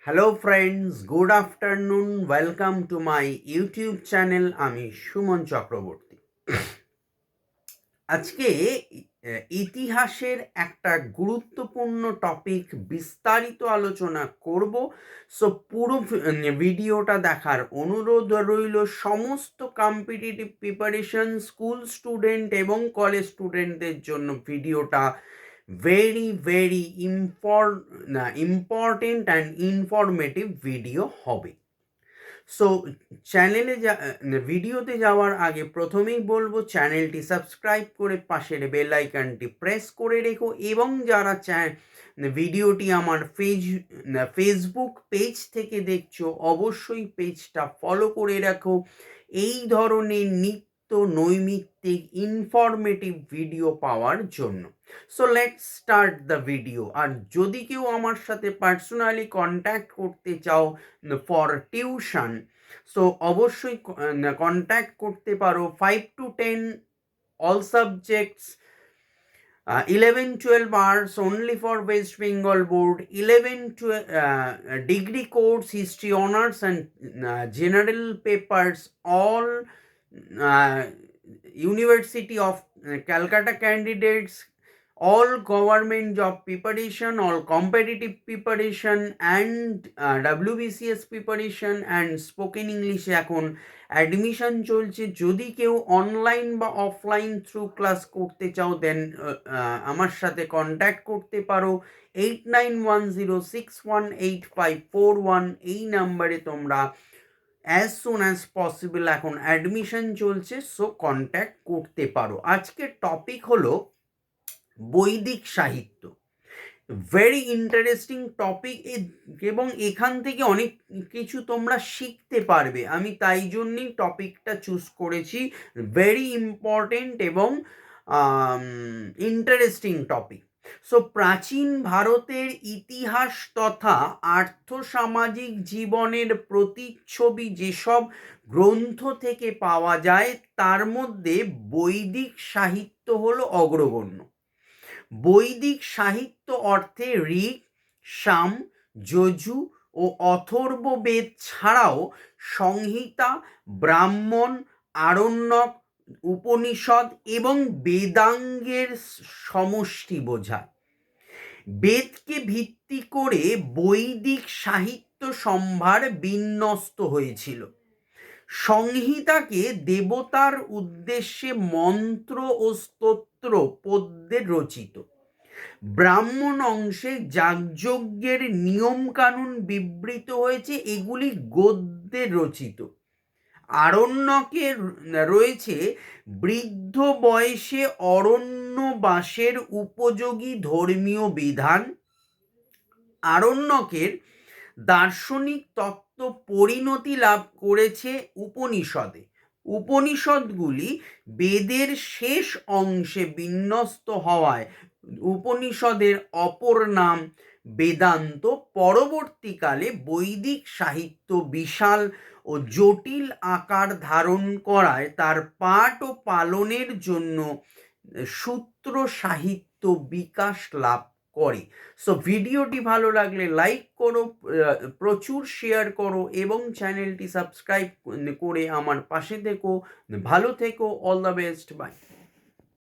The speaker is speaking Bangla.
Hello friends, good afternoon. Welcome to my YouTube channel. আমি সুমন চক্রবর্তী। আজকে ইতিহাসের একটা গুরুত্বপূর্ণ টপিক বিস্তারিত আলোচনা করব। সো পুরো ভিডিওটা দেখার অনুরোধ রইল সমস্ত কম্পিটিটিভ প্রিপারেশন স্কুল স্টুডেন্ট এবং কলেজ স্টুডেন্টদের জন্য ভিডিওটা very important and informative video হবে। সো ভিডিওতে যাওয়ার আগে প্রথমেই বলবো চ্যানেলটি সাবস্ক্রাইব করে পাশের বেল আইকনটি প্রেস করে রেখো, এবং যারা ভিডিওটি আমার ফেসবুক পেজ থেকে দেখছো অবশ্যই পেজটা ফলো করে রাখো এই ধরনের নিত্য নৈমিত্তিক ইনফরমেটিভ ভিডিও পাওয়ার জন্য। So let's start the video. আর যদি কেউ আমার সাথে পার্সোনালি কন্ট্যাক্ট করতে চাও ফর টিউশন, সো অবশ্যই কন্ট্যাক্ট করতে পারো 5 to 10 all subjects, 11-12 hours only for West Bengal board, 11-12 degree course, history honors and general papers, all University of Calcutta candidates, all government job preparation, all competitive preparation and WBCS preparation and spoken English এখন অ্যাডমিশন চলছে। যদি কেউ অনলাইন বা অফলাইন থ্রু ক্লাস করতে চাও দেন আমার সাথে কন্ট্যাক্ট করতে পারো 8910618541। এই নাম্বারে তোমরা অ্যাজ সুন অ্যাজ পসিবল এখন অ্যাডমিশন চলছে, সো কন্ট্যাক্ট করতে পারো। আজকের টপিক হলো বৈদিক সাহিত্য। ভেরি ইন্টারেস্টিং টপিক, এবং এখান থেকে অনেক কিছু তোমরা শিখতে পারবে। আমি তাই জন্যই টপিকটা চুজ করেছি। ভেরি ইম্পর্টেন্ট এবং ইন্টারেস্টিং টপিক। সো প্রাচীন ভারতের ইতিহাস তথা আর্থসামাজিক জীবনের প্রতিচ্ছবি যেসব গ্রন্থ থেকে পাওয়া যায় তার মধ্যে বৈদিক সাহিত্য হলো অগ্রগণ্য। বৈদিক সাহিত্য অর্থে ঋক, সাম, যজু ও অথর্ববেদ ছাড়াও সংহিতা, ব্রাহ্মণ, আরণ্যক, উপনিষদ এবং বেদাঙ্গের সমষ্টি বোঝায়। বেদকে ভিত্তি করে বৈদিক সাহিত্য সম্ভার বিন্যস্ত হয়েছিল। সংহিতাকে দেবতার উদ্দেশ্যে মন্ত্র ও স্তোত্র পদ্যে রচিত। ব্রাহ্মণ অংশে যাগযজ্ঞের নিয়মকানুন বিবৃত হয়েছে, এগুলি গদ্যে রচিত। আরণ্যকে রয়েছে বৃদ্ধ বয়সে অরণ্যবাসের উপযোগী ধর্মীয় বিধান। আরণ্যকের দার্শনিক তত্ত্ব পরিণতি লাভ করেছে উপনিষদে। উপনিষদগুলি বেদের শেষ অংশে বিন্যস্ত হওয়ায় উপনিষদের অপর নাম বেদান্ত। পরবর্তীকালে বৈদিক সাহিত্য বিশাল ও জটিল আকার ধারণ করায় তার পাঠ ও পালনের জন্য সূত্র সাহিত্য বিকাশ লাভ করে। সো ভিডিওটি ভালো লাগলে লাইক করো, প্রচুর শেয়ার করো এবং চ্যানেলটি সাবস্ক্রাইব করে আমার পাশে থেকো। ভালো থেকো। All the best. বাই।